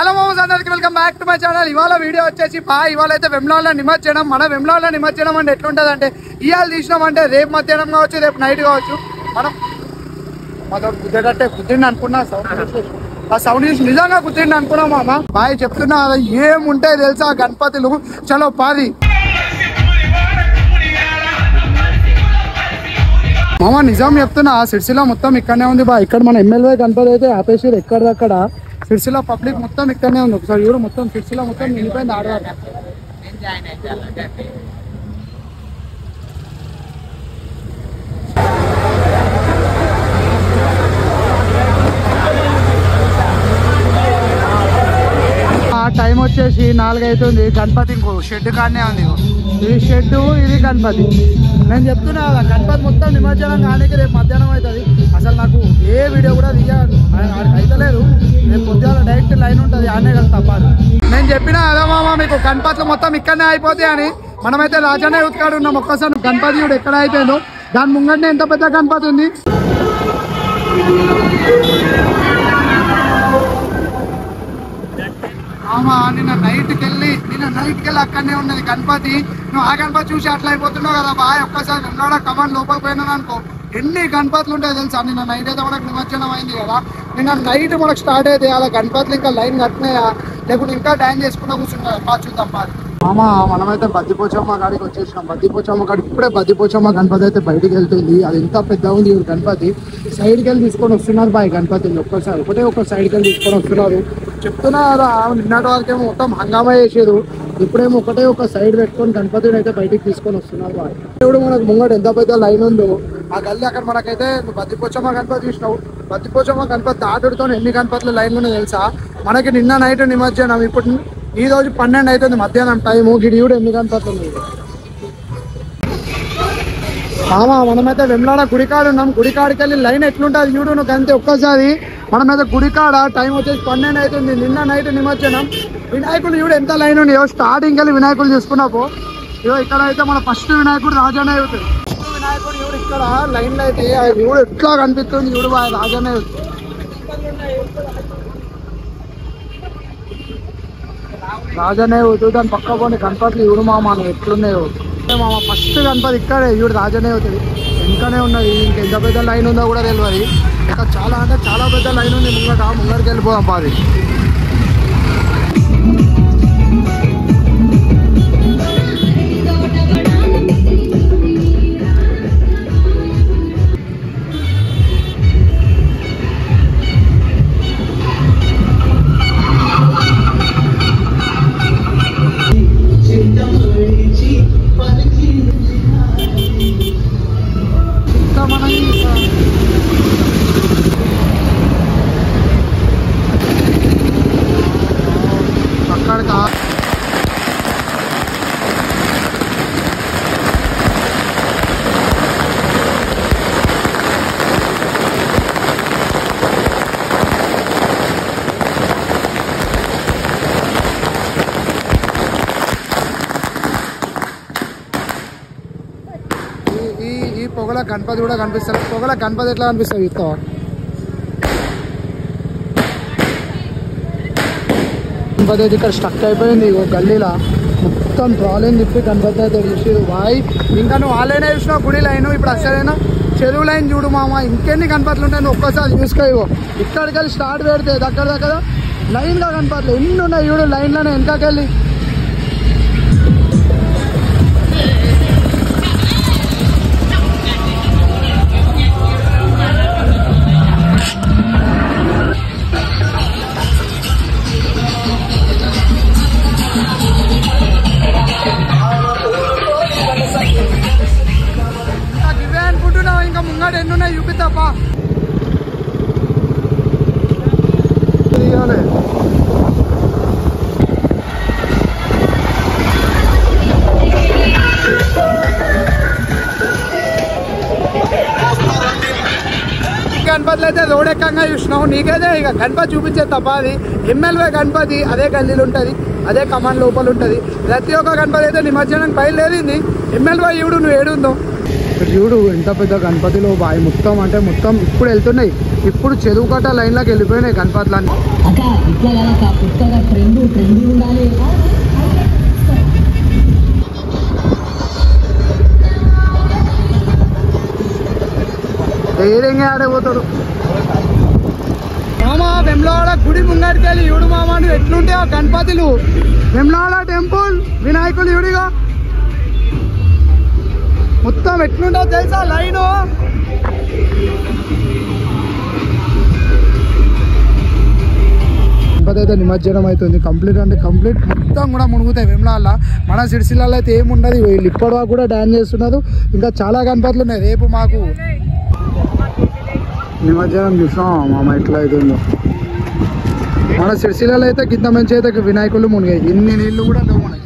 Hello Mamu's అందరికి welcome back to my channel. ఇవాళ video వచ్చేసి ఇవాళ అయితే వెమ్లాడలో నిమజ్జనం. మన వెమ్లాడలో నిమజ్జనం అంటే ఎట్లుంటుంది అంటే ఇవాళ తీసినామంటే రేపు మధ్యాహ్నం కావచ్చు, రేపు నైట్ కావచ్చు. మనం మాతో కుదిరేటట్టే కుదిరింది అనుకున్నా. ఆ సౌండ్ చూసి నిజంగా కుదిరింది అనుకున్నాం మామ. బాయ్ చెప్తున్నా ఏముంటాయి తెలుసా గణపతులు. చలో పాది మామ, నిజం చెప్తున్నా. సిరిసిల్ల మొత్తం ఇక్కడనే ఉంది బా. ఇక్కడ మన ఎమ్మెల్యే గణపతి అయితే ఆపేసి ఎక్కడక్కడ సిరిసిల్ల పబ్లిక్ మొత్తం ఇక్కడనే ఉంది. ఒకసారి చూడు, మొత్తం సిరిసిల్ల మొత్తం నిండిపోయింది ఆడవారు. టైం వచ్చేసి 4 అవుతుంది. గణపతి ఇంకో షెడ్ కాడనే ఉంది. ఈ షెడ్ ఇది గణపతి. నేను చెప్తున్నా కదా, గణపతి మొత్తం నిమజ్జనం కానీ రేపు మధ్యాహ్నం అవుతుంది. అసలు నాకు ఏ వీడియో కూడా అయితలేదు. రేపు పొద్దున డైరెక్ట్ లైన్ ఉంటుంది, ఆనే కదా తప్పాలి. నేను చెప్పినా కదా మామ మీకు, గణపతులు మొత్తం ఇక్కడనే అయిపోతాయి అని. మనమైతే రాజానే ఉత్కాడు ఉన్నాం. ఒక్కసారి గణపతి కూడా ఎక్కడ అయిపోయిందో దాని ముంగంటే ఎంత పెద్ద గణపతి ఉంది. నిన్న నైట్కి వెళ్ళి అక్కడనే ఉన్నది గణపతి. నువ్వు ఆ గణపతి చూసి అట్లా అయిపోతున్నావు కదా బాయ్. ఒక్కసారి ఉన్నాడా కమాండ్ లోపలికి పోయినాను అనుకో, ఎన్ని గణపతులు ఉంటాయి తెలుసా. నిన్న నైట్ అయితే మనకు నిమజ్జనం అయింది కదా. నిన్న నైట్ మనకు స్టార్ట్ అయితే అలా గణపతులు ఇంకా లైన్ కట్టినాయా లేకుంటే ఇంకా డ్యాన్స్ చేసుకుంటూ కూర్చుంటా చూద్దాం బాయ్. మనమైతే బద్దిపోచమ్మ కాడికి వచ్చేసినాం. బద్దిపోచమ్మ కాడికి ఇప్పుడే బద్దిపోచమ్మ గణపతి అయితే బయటికి వెళ్తుంది. అది ఎంత పెద్ద ఉంది గణపతి. సైడ్కి వెళ్ళి తీసుకొని వస్తున్నారు బాయ్ గణపతిని. ఒక్కసారి ఒక సైడ్కి వెళ్ళి తీసుకొని వస్తున్నారు. చెప్తున్నా కదా, నిన్నటి వరకేమో మొత్తం హంగామా చేసేది. ఇప్పుడేమో ఒక సైడ్ పెట్టుకొని గణపతిని అయితే బయటికి తీసుకొని వస్తున్నారు బాయ్. ఇప్పుడు మనకు ముంగడు ఎంత పెద్ద లైన్ ఉందో ఆ గల్లీ అక్కడ మనకైతే బద్దిపోచమ్మ గణపతి చూసినావు. బద్దిపోచమ్మ గణపతి దాటుడితో ఎన్ని గణపతులు లైన్లోనే తెలుసా. మనకి నిన్న నైట్ నిమజ్జనం, ఇప్పుడు ఈ రోజు 12 అవుతుంది మధ్యాహ్నం టైము. గిడియుడు ఎన్ని గణపతులు ఉన్నాయి. మనమైతే వెమ్లాడ గుడికాడు ఉన్నాం. గుడికాడికి వెళ్ళి లైన్ ఎట్లుంటుంది చూడు నువ్వు అంతే. ఒక్కసారి మనమైతే గుడికాడ టైం వచ్చేసి 12 అవుతుంది. నిన్న నైట్ నిమజ్జనం. వినాయకుడు చూడు ఎంత లైన్ ఉంది. స్టార్టింగ్ వెళ్ళి వినాయకుడు చూసుకున్నావు. ఇక్కడ అయితే మన ఫస్ట్ వినాయకుడు రాజానే అవుతుంది. వినాయకుడు చూడు ఇక్కడ లైన్లో అయితే చూడు ఎట్లా కనిపిస్తుంది చూడు రాజానే అవుతుంది. రాజానే అవుతుంది. దాని పక్క పోనీ గణపతులు చూడు మామ ఎట్లున్నాయో మామ. ఫస్ట్ గణపతి ఇక్కడే చూడు రాజానే అవుతుంది. ఇంకానే ఉన్నది. ఇంకెంత పెద్ద లైన్ ఉందో కూడా తెలియదు. ఇంకా చాలా అంటే చాలా పెద్ద లైన్ ఉంది ముంగడికి వెళ్ళిపోదాం పాది. ఈ పొగల గణపతి కూడా కనిపిస్తుంది. పొగల గణపతి ఎట్లా కనిపిస్తుంది ఇస్తా. గణపతి అయితే ఇక్కడ స్టక్ అయిపోయింది గల్లీలా. మొత్తం ట్రాలీని తిప్పి గణపతి అయితే చూసేది బాయ్. ఇంకా నువ్వు ఆలైనా చూసినావు గుడి లైన్. ఇప్పుడు అసలైనా చెరువు లైన్ చూడు మామ. ఇంకెన్ని గణపతులు ఉంటాయి నువ్వు ఒక్కసారి చూసుకో. ఇక్కడికి వెళ్ళి స్టార్ట్ పెడితే దగ్గర లైన్గా గణపతులు ఎన్ని ఉన్నాయి చూడు లైన్లోనే వెనకకెళ్ళి. ఇంకా ముంగడు ఎన్నున్నాయి చూపిస్తాపా. గణపతులు అయితే రోడ్ ఎక్కంగా చూసినావు. నీకైతే ఇక గణపతి చూపించే తప్ప అది ఎమ్మెల్యే గణపతి అదే గల్లీలు ఉంటుంది, అదే కమాండ్ లోపల ఉంటుంది. ప్రతి ఒక్క గణపతి అయితే నిమజ్జనం బయలుదేరింది. ఎమ్మెల్యే ఈవుడు నువ్వు ఏడుందో చూడు ఎంత పెద్ద గణపతిలో బాయ్ మొత్తం అంటే మొత్తం ఇప్పుడు వెళ్తున్నాయి. ఇప్పుడు చెరువు కట్ట లైన్లోకి వెళ్ళిపోయినాయి గణపతులన్నీ. ధైర్యంగా ఆడపోతాడు మామ. వెమ్లవాడ గుడి ముంగడికి వెళ్ళి చూడు మామ, నువ్వు ఎట్లుంటే ఆ గణపతులు. వెమ్లవాడ టెంపుల్ వినాయకులు చూడిగా మొత్తం ఎట్లుంటో తెలుసా లైను. గణపతి అయితే నిమజ్జనం అవుతుంది. కంప్లీట్ అంటే కంప్లీట్ మొత్తం కూడా మునుగుతాయి వెమ్లవాడ. మన సిరిసిల్లలో అయితే ఏముండదు. వీళ్ళు ఇప్పటివరకు కూడా డాన్స్ చేస్తున్నారు. ఇంకా చాలా గణపతులు ఉన్నాయి. రేపు మాకు నిమజ్జనం చూసాం మామ ఎట్లా అవుతుందో. మన సిరిసిల్లలో అయితే కింద మంచి అయితే వినాయకులు మునిగాయి. ఇన్ని నీళ్ళు కూడా లేవు మనకి.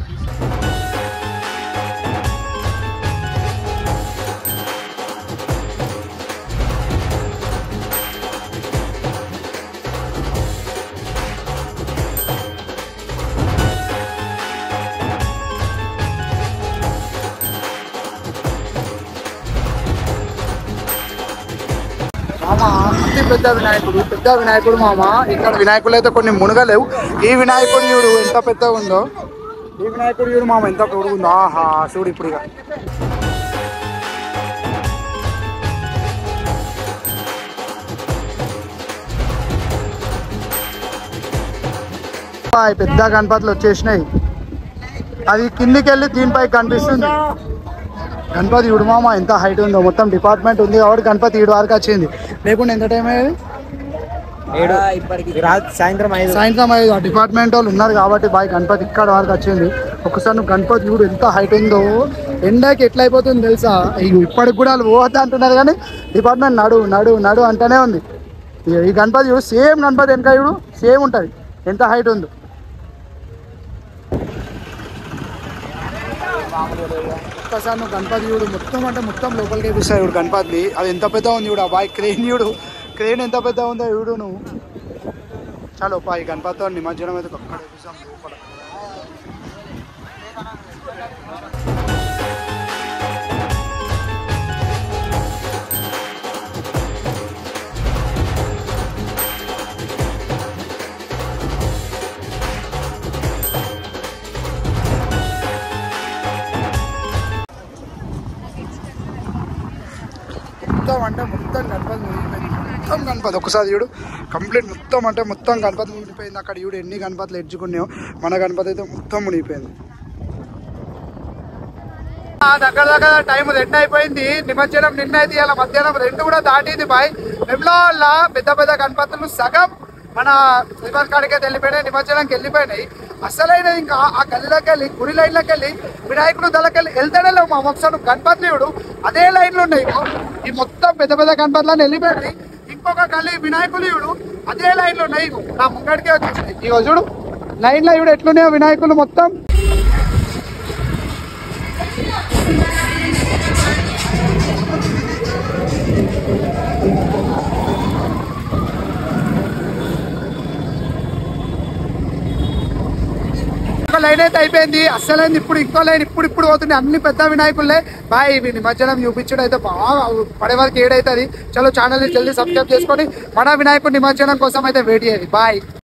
మామ అతి పెద్ద వినాయకుడు మామ. ఇక్కడ వినాయకులు అయితే కొన్ని మునగలేవు. ఈ వినాయకుడు చూడు ఎంత పెద్దగా ఉందో. ఈ వినాయకుడు చూడు మామ ఎంత పొడుగుందో. ఆహా చూడు ఇప్పుడు ఇక పెద్ద గణపతులు వచ్చేసినాయి. అది కిందికి వెళ్ళి దీనిపై కనిపిస్తుంది. గణపతి చూడు మామ ఎంత హైట్ ఉందో. మొత్తం డిపార్ట్మెంట్ ఉంది కాబట్టి గణపతి 7 వరకు వచ్చింది. లేకుండా ఎంత టైం అయ్యేది? సాయంత్రం 5. ఆ డిపార్ట్మెంట్ వాళ్ళు ఉన్నారు కాబట్టి బాయ్ గణపతి ఇక్కడ వరకు వచ్చింది. ఒకసారి నువ్వు గణపతి చూడు ఎంత హైట్ ఉందో. ఎండకి ఎట్లా అయిపోతుంది తెలుసా? ఇప్పటికి కూడా వాళ్ళు పోవద్దు అంటున్నారు కానీ డిపార్ట్మెంట్ నడు నడు నడు అంటూనే ఉంది. ఈ గణపతి చూడు సేమ్ గణపతి వెనక చూడు సేమ్ ఉంటుంది. ఎంత హైట్ ఉందో. ఒక్కసారి నువ్వు గణపతి చూడు మొత్తం అంటే మొత్తం లోపలికి వేపిస్తాయి చూడు గణపతి. అది ఎంత పెద్ద ఉంది చూడు. బాయ్ క్రేన్ చూడు, క్రేన్ ఎంత పెద్ద ఉందో చూడు నువ్వు. చాలు ఈ గణపతితో నిమజ్జనం అయితే ఒక్కడ వేపిస్తాం లోపల. మొత్తం అంటే మొత్తం గణపతి మునిగిపోయింది. మొత్తం గణపతి ఒకసారి చూడు కంప్లీట్ మొత్తం అంటే మొత్తం గణపతి మునిగిపోయింది. అక్కడ చూడు ఎన్ని గణపతులు ఎడ్చుకున్నాయో. మన గణపతి అయితే మొత్తం మునిగిపోయింది. దగ్గర టైం 2 అయిపోయింది. నిమజ్జనం నిన్న అయితే ఇలా మధ్యాహ్నం 2 కూడా దాటింది బాయ్. వెమ్లవాడ పెద్ద పెద్ద గణపతులు సగం మన రివర్ కాడికి వెళ్ళిపోయినాయి. నిమజ్జనానికి వెళ్ళిపోయినాయి. అసలైన ఇంకా ఆ గల్లీలోకి వెళ్ళి గుడి లైన్లోకి వెళ్ళి వినాయకుడు దళకెళ్ళి వెళ్తానే లేవు మా ఒకసారి గణపతి చూడు అదే లైన్లు ఉన్నాయి. ఈ మొత్తం పెద్ద పెద్ద గణపతులను వెళ్ళిపోయి ఇంకొక గల్లీ వినాయకులు చూడు అదే లైన్లు ఉన్నాయి. నా ముంగడికే వచ్చేసినాయి. ఇగో చూడు లైన్లో చూడు ఎట్లున్నాయో వినాయకులు మొత్తం. లైన్ అయితే అయిపోయింది. అస్సలైంది ఇప్పుడు ఇంకో లైన్ ఇప్పుడు పోతుంది. అన్ని పెద్ద వినాయకులే బాయ్. ఇవి నిమజ్జనం చూపించడం అయితే బాగా పడే వరకు 7 అవుతుంది. చలో ఛానల్ని జల్దీ సబ్స్క్రైబ్ చేసుకొని మన వినాయకుడి నిమజ్జనం కోసం అయితే వెయిట్ చేయాలి బాయ్.